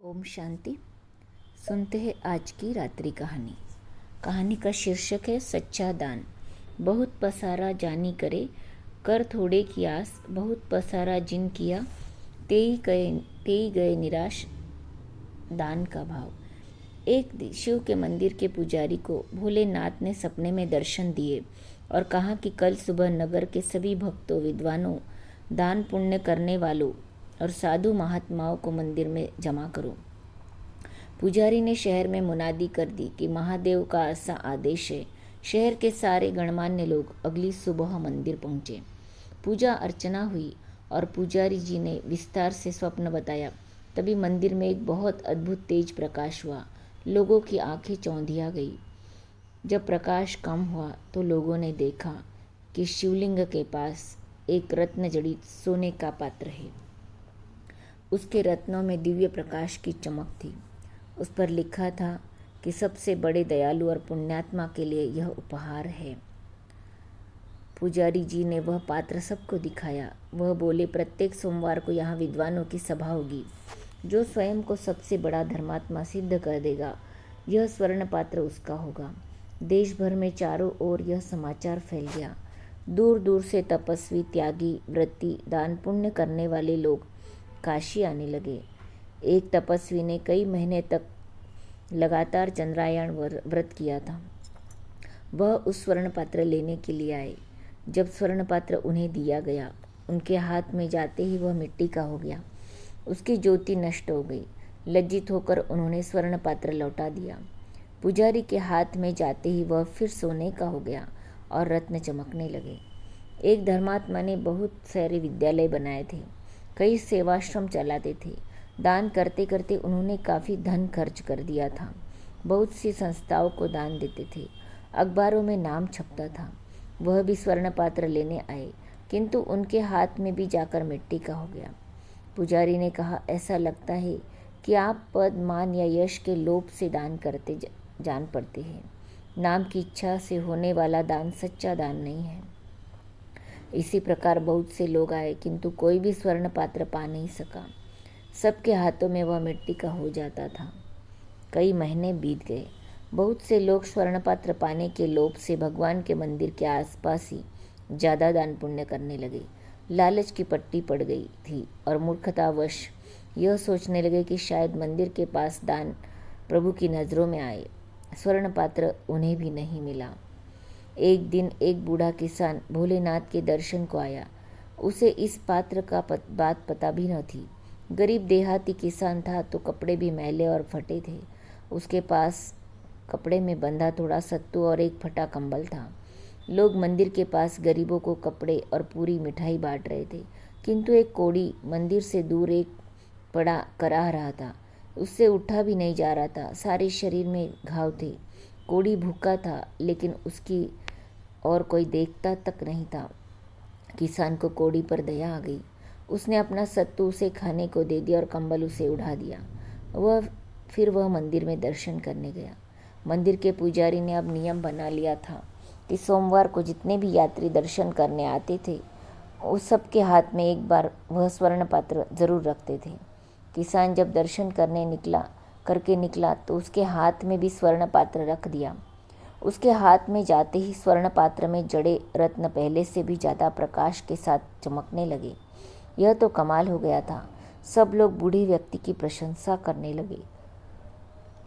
ओम शांति। सुनते हैं आज की रात्रि कहानी। कहानी का शीर्षक है सच्चा दान। बहुत पसारा जानी करे, कर थोड़े की आस, बहुत पसारा जिन किया, तेई गए निराश दान का भाव। एक दिन शिव के मंदिर के पुजारी को भोलेनाथ ने सपने में दर्शन दिए और कहा कि कल सुबह नगर के सभी भक्तों, विद्वानों, दान पुण्य करने वालों और साधु महात्माओं को मंदिर में जमा करो। पुजारी ने शहर में मुनादी कर दी कि महादेव का ऐसा आदेश है। शहर के सारे गणमान्य लोग अगली सुबह मंदिर पहुंचे। पूजा अर्चना हुई और पुजारी जी ने विस्तार से स्वप्न बताया। तभी मंदिर में एक बहुत अद्भुत तेज प्रकाश हुआ। लोगों की आंखें चौंधिया गई। जब प्रकाश कम हुआ तो लोगों ने देखा कि शिवलिंग के पास एक रत्न जड़ित सोने का पात्र है। उसके रत्नों में दिव्य प्रकाश की चमक थी। उस पर लिखा था कि सबसे बड़े दयालु और पुण्यात्मा के लिए यह उपहार है। पुजारी जी ने वह पात्र सबको दिखाया। वह बोले, प्रत्येक सोमवार को यहाँ विद्वानों की सभा होगी। जो स्वयं को सबसे बड़ा धर्मात्मा सिद्ध कर देगा, यह स्वर्ण पात्र उसका होगा। देश भर में चारों ओर यह समाचार फैल गया। दूर दूर से तपस्वी, त्यागी, व्रती, दान पुण्य करने वाले लोग काशी आने लगे। एक तपस्वी ने कई महीने तक लगातार चंद्रायण व्रत किया था। वह उस स्वर्ण पात्र लेने के लिए आए। जब स्वर्ण पात्र उन्हें दिया गया, उनके हाथ में जाते ही वह मिट्टी का हो गया। उसकी ज्योति नष्ट हो गई। लज्जित होकर उन्होंने स्वर्ण पात्र लौटा दिया। पुजारी के हाथ में जाते ही वह फिर सोने का हो गया और रत्न चमकने लगे। एक धर्मात्मा ने बहुत सारे विद्यालय बनाए थे, कई सेवाश्रम चलाते थे। दान करते करते उन्होंने काफ़ी धन खर्च कर दिया था। बहुत सी संस्थाओं को दान देते थे। अखबारों में नाम छपता था। वह भी स्वर्ण पात्र लेने आए, किंतु उनके हाथ में भी जाकर मिट्टी का हो गया। पुजारी ने कहा, ऐसा लगता है कि आप पद, मान या यश के लोभ से दान करते जान पड़ते हैं। नाम की इच्छा से होने वाला दान सच्चा दान नहीं है। इसी प्रकार बहुत से लोग आए, किंतु कोई भी स्वर्ण पात्र पा नहीं सका। सबके हाथों में वह मिट्टी का हो जाता था। कई महीने बीत गए। बहुत से लोग स्वर्ण पात्र पाने के लोभ से भगवान के मंदिर के आसपास ही ज़्यादा दान पुण्य करने लगे। लालच की पट्टी पड़ गई थी और मूर्खतावश यह सोचने लगे कि शायद मंदिर के पास दान प्रभु की नज़रों में आए। स्वर्ण पात्र उन्हें भी नहीं मिला। एक दिन एक बूढ़ा किसान भोलेनाथ के दर्शन को आया। उसे इस पात्र का बात पता भी न थी। गरीब देहाती किसान था तो कपड़े भी मैले और फटे थे। उसके पास कपड़े में बंधा थोड़ा सत्तू और एक फटा कंबल था। लोग मंदिर के पास गरीबों को कपड़े और पूरी मिठाई बांट रहे थे, किंतु एक कोढ़ी मंदिर से दूर एक पड़ा कराह रहा था। उससे उठा भी नहीं जा रहा था। सारे शरीर में घाव थे। कोढ़ी भूखा था, लेकिन उसकी और कोई देखता तक नहीं था। किसान को कोढ़ी पर दया आ गई। उसने अपना सत्तू उसे खाने को दे दिया और कंबल उसे उड़ा दिया। वह मंदिर में दर्शन करने गया। मंदिर के पुजारी ने अब नियम बना लिया था कि सोमवार को जितने भी यात्री दर्शन करने आते थे, उस सब के हाथ में एक बार वह स्वर्ण पात्र जरूर रखते थे। किसान जब दर्शन करके निकला तो उसके हाथ में भी स्वर्ण पात्र रख दिया। उसके हाथ में जाते ही स्वर्ण पात्र में जड़े रत्न पहले से भी ज़्यादा प्रकाश के साथ चमकने लगे। यह तो कमाल हो गया था। सब लोग बूढ़े व्यक्ति की प्रशंसा करने लगे।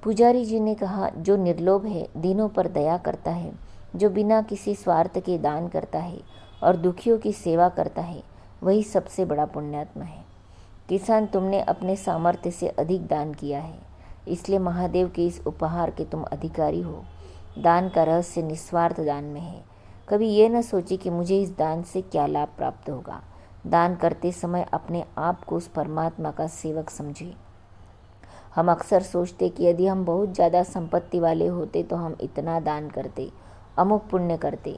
पुजारी जी ने कहा, जो निर्लोभ है, दीनों पर दया करता है, जो बिना किसी स्वार्थ के दान करता है और दुखियों की सेवा करता है, वही सबसे बड़ा पुण्यात्मा है। किसान, तुमने अपने सामर्थ्य से अधिक दान किया है, इसलिए महादेव के इस उपहार के तुम अधिकारी हो। दान का रहस्य निस्वार्थ दान में है। कभी ये न सोचे कि मुझे इस दान से क्या लाभ प्राप्त होगा। दान करते समय अपने आप को उस परमात्मा का सेवक समझे। हम अक्सर सोचते कि यदि हम बहुत ज़्यादा संपत्ति वाले होते तो हम इतना दान करते, अमुक पुण्य करते।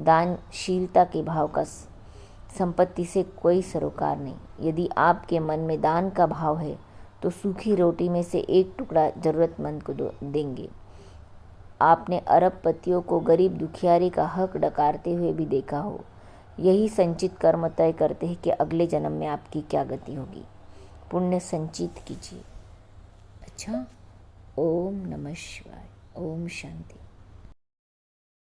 दानशीलता के भाव का संपत्ति से कोई सरोकार नहीं। यदि आपके मन में दान का भाव है तो सूखी रोटी में से एक टुकड़ा जरूरतमंद को देंगे। आपने अरबपतियों को गरीब दुखियारी का हक डकारते हुए भी देखा हो। यही संचित कर्म तय करते हैं कि अगले जन्म में आपकी क्या गति होगी। पुण्य संचित कीजिए। अच्छा, ओम नमः शिवाय। ओम शांति।